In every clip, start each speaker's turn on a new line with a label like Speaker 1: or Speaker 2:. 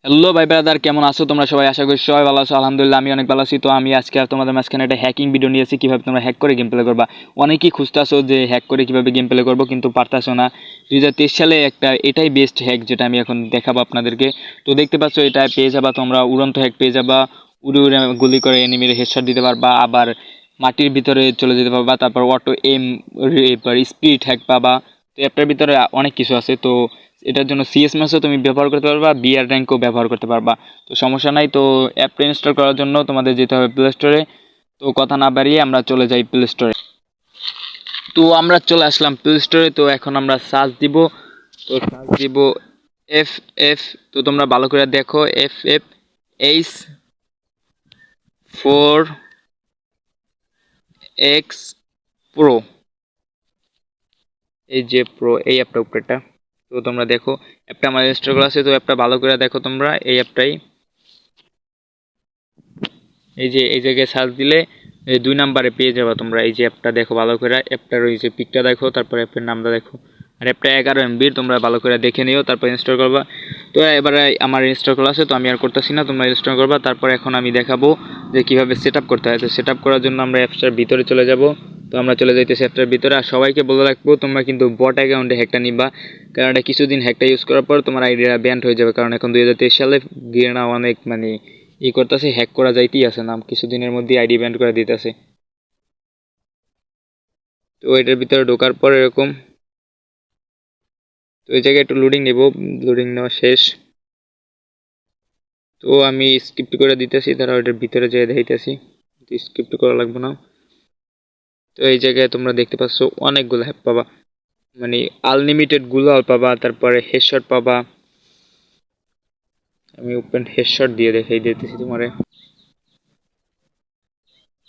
Speaker 1: Hello ভাই brother, কেমন আছো তোমরা সবাই? আশা করি সবাই ভালো আছো। আলহামদুলিল্লাহ আমি অনেক ভালো আছি। তো আমি আজকে আর তোমাদের মাঝখানে একটা হ্যাকিং ভিডিও নিয়েছি, কিভাবে তোমরা হ্যাক করে গেম প্লে করবা। অনেকেই খুঁজতেছো যে হ্যাক করে কিভাবে গেম প্লে করবো, কিন্তু পারতাছো না। 2023 সালে একটা এটাই বেস্ট হ্যাক যেটা আমি এখন দেখাবো আপনাদেরকে। তো দেখতে পাচ্ছ, এটা পেয়ে যাবা তোমরা, উড়ন্ত হ্যাক পেয়ে যাবা। উড়ে উড়ে গুলি করে এনিমির হেডশট দিতে পারবা, আবার মাটির ভিতরে চলে যেতে পারবা, তারপর অটো এম, স্পিড হ্যাক পাবা। তো অ্যাপটার ভিতরে অনেক কিছু আছে। তো এটার জন্য সিএস ম্যাচও তুমি ব্যবহার করতে পারবা, বিআর র্যাঙ্কও ব্যবহার করতে পারবা। তো সমস্যা নাই। তো অ্যাপটা ইনস্টল করার জন্য তোমাদের যেতে হবে প্লে স্টোরে। তো কথা না বাড়িয়ে আমরা চলে যাই প্লে স্টোরে। তো আমরা চলে আসলাম প্লে স্টোরে। তো এখন আমরা সার্চ দিব। তো সার্চ দিব এফ এফ। তো তোমরা ভালো করে দেখো, F F H 4 x pro, এই যে প্রো, এই অ্যাপটা উপরেটা। তো তোমরা দেখো অ্যাপটা আমার ইনস্টল করা আছে। তো অ্যাপটা ভালো করে দেখো তোমরা, এই অ্যাপটাই। এই যে এই জায়গায় সার্চ দিলে 2 নম্বরে পেয়ে যাবে তোমরা। এই যে অ্যাপটা দেখো ভালো করে, অ্যাপটার ওই যে পিকটা দেখো, তারপর অ্যাপের নামটা দেখো। আর অ্যাপটা 11 MB, তোমরা ভালো করে দেখে নিও, তারপর ইনস্টল করবা। তো এবারে আমার ইনস্টল করা আছে, তো আমি আর করতেছি না, তোমরা ইনস্টল করবা। তারপর এখন আমি দেখাবো যে কীভাবে সেট আপ করতে হয়। তো সেট আপ করার জন্য আমরা অ্যাপসটার ভিতরে চলে যাব। তো আমরা চলে যাইতেছি অ্যাপটার ভিতরে। আর সবাইকে বলে রাখবো, তোমরা কিন্তু বট অ্যাকাউন্টে হ্যাকটা নিবা, কারণ এটা কিছুদিন হ্যাকটা ইউজ করার পর তোমার আইডিয়া ব্যান্ড হয়ে যাবে। কারণ এখন 2023 সালে গিয়ে অনেক করতেছে, হ্যাক করা যাইতেই আছে না, কিছুদিনের মধ্যে আইডি ব্যান্ড করে দিতেছে। তো এটার ভিতরে ঢোকার পর এরকম, তো এই জায়গায় একটু লোডিং নেব, লোডিং নেওয়া শেষ। তো আমি স্কিপ্ট করে দিতেছি, তারা ওইটার ভিতরে যেয়ে দেখাইতেছি, স্কিপ্ট করা লাগবে না। তো এই জায়গায় তোমরা দেখতে পাচ্ছ অনেকগুলো হ্যাক পাবা, আনলিমিটেড গুলো পাবা, তারপরে হেডশট পাবা। আমি ওপেন হেডশট দিয়ে দেখাই দিতেছি তোমারে।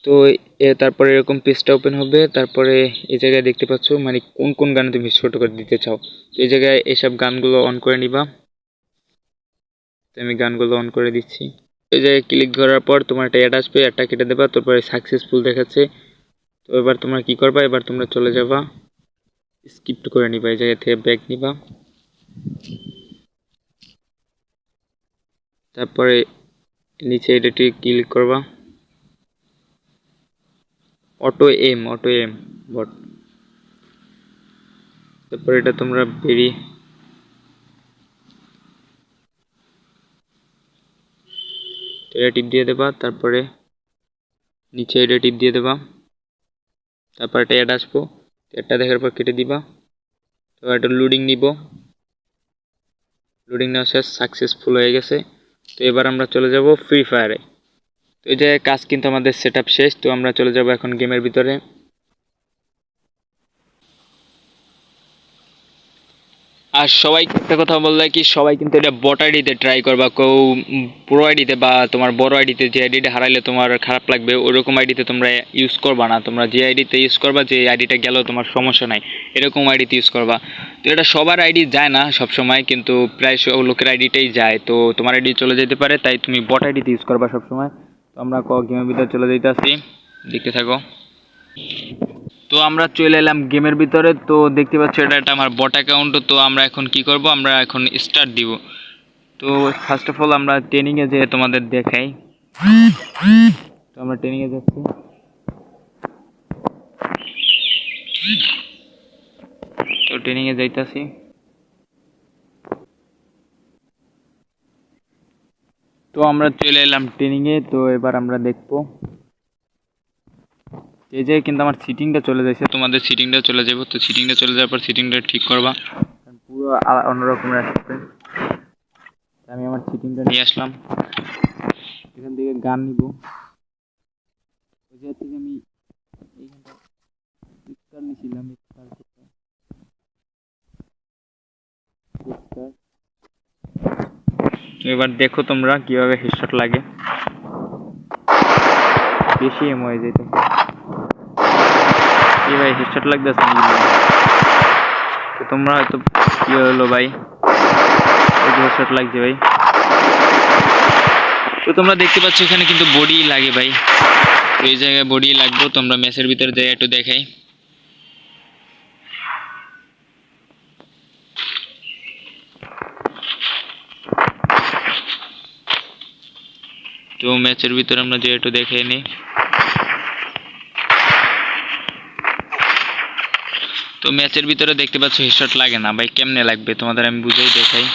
Speaker 1: তো তারপরে এরকম পেজটা ওপেন হবে। তারপরে এই জায়গায় দেখতে পাচ্ছ কোন কোন গানে তুমি ছোট করে দিতে চাও। তো এই জায়গায় এসব গানগুলো অন করে নিবা। তো আমি গানগুলো অন করে দিচ্ছি। এই জায়গায় ক্লিক করার পর তোমার একটা অ্যাড আসবে, অ্যাডটা কেটে দেবা। তারপরে সাকসেসফুল দেখাচ্ছে। তো এবার তোমরা কি করবা, এবার তোমরা চলে যাবা, স্কিপ্ট করে নিবা, এই জায়গা থেকে ব্যাক নিবা। তারপরে নিচে এটাতে ক্লিক করবা, অটো এম বট। তারপরে এটা তোমরা এটা টিপ দিয়ে দেবা। তারপরে নিচে এটা টিপ দিয়ে দেবা। তারপর এটা অ্যাড আসবো, অ্যাডটা দেখার পর কেটে দিবা। তো এটা লোডিং নিব, লোডিং নেওয়া শেষ, সাকসেসফুল হয়ে গেছে। তো এবার আমরা চলে যাব ফ্রি ফায়ারে। তো এই যে কাজ কিন্তু আমাদের সেট আপ শেষ। তো আমরা চলে যাব এখন গেমের ভিতরে। আর সবাইকে একটা কথা বললে কি, সবাই কিন্তু এটা বট আইডিতে ট্রাই করবা। কেউ প্রো আইডিতে বা তোমার বড় আইডিতে, যে আইডিটা হারাইলে তোমার খারাপ লাগবে, ওরকম আইডিতে তোমরা ইউজ করবা না। তোমরা যে আইডিতে ইউজ করবা, যে আইডিটা গেলেও তোমার সমস্যা নাই, এরকম আইডিতে ইউজ করবা। তো এটা সবার আইডি যায় না সব সময়, কিন্তু প্রায় সব লোকের আইডিটাই যায়। তো তোমার আইডি চলে যেতে পারে, তাই তুমি বট আইডিতে ইউজ করবা সবসময়। তো আমরা গেমের ভিতরে চলে যেতে আসি, দেখতে থাকো। তো আমরা চলে এলাম গেমের ভিতরে। তো দেখতে পাচ্ছ এটা একটা আমার বট অ্যাকাউন্ট। তো আমরা এখন কি করব, আমরা এখন স্টার্ট দিব। তো ফার্স্ট অফ অল আমরা ট্রেনিংয়ে যেয়ে তোমাদের দেখাই। তো আমরা ট্রেনিংয়ে যাচ্ছি। তো ট্রেনিংয়ে যাইতাছি। তো আমরা চলে এলাম ট্রেনিংয়ে। তো এবার আমরা দেখবো, এই যে কিন্তু আমার সিটিংটা চলে যাচ্ছে, তোমাদের সিটিংটা চলে যাবো। তো সিটিংটা চলে যাওয়ার পর সিটিংটা ঠিক করবা, পুরো অন্যরকমের আসছে। আমি আমার সিটিংটা নিয়ে আসলাম, এখান থেকে গান নিব। ওই জায়গা থেকে আমি এইখানটা স্টার নিয়েছিলাম, এবার দেখো তোমরা কিভাবে হেডশট লাগে, বেশি এম হয়ে যেত। কি ভাই, হেডশট লাগতেছে না? তো তোমরা হয়তো কি হলো ভাই, হেডশট লাগছে ভাই। তো তোমরা দেখতে পাচ্ছ এখানে কিন্তু বডি লাগে ভাই। তো এই জায়গায় বডি লাগবে, তোমরা ম্যাচের ভিতরে যাই একটু দেখাই। তো ম্যাচের ভিতরে আমরা যে একটু দেখে নিই। তো ম্যাচের ভিতরে দেখতে পাচ্ছ হেডশট লাগে না ভাই, কেমনে লাগবে তোমাদের আমি বুঝাই দেখাই।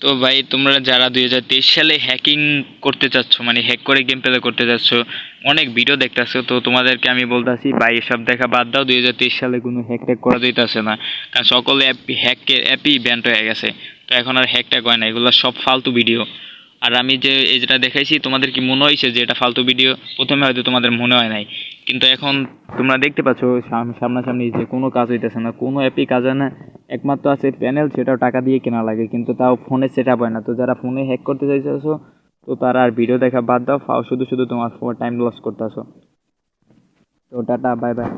Speaker 1: তো ভাই তোমরা যারা 2023 সালে হ্যাকিং করতে চাচ্ছ, মানে হ্যাক করে গেম প্লে করতে চাচ্ছ, অনেক ভিডিও দেখতেছো, তো তোমাদেরকে আমি বলতেছি ভাই এসব দেখা বাদ দাও। 2023 সালে কোনো হ্যাক ট্যাক করা যাইতেছে না, কারণ সকল অ্যাপই ব্যান্ড হয়ে গেছে। তো এখন আর হ্যাক ট্যাক হয় না, এগুলো সব ফালতু ভিডিও। আর আমি যে এই যেটা দেখাইছি তোমাদের কি মনে হয়েছে যে এটা ফালতু ভিডিও? প্রথমে হয়তো তোমাদের মনে হয় নাই, কিন্তু এখন তোমরা দেখতে পাচ্ছ সামনাসামনি যে কোনো কাজ হইতেছে না, কোনো অ্যাপই কাজ হয় না। একমাত্র আছে প্যানেল, সেটাও টাকা দিয়ে কেনা লাগে, কিন্তু তাও ফোনে সেট আপ হয় না। তো যারা ফোনে হ্যাক করতে চাইছো তো তারা আর ভিডিও দেখা বাদ দাও, শুধু শুধু তোমার টাইম লস করতেছো। তো টাটা, বাই বাই।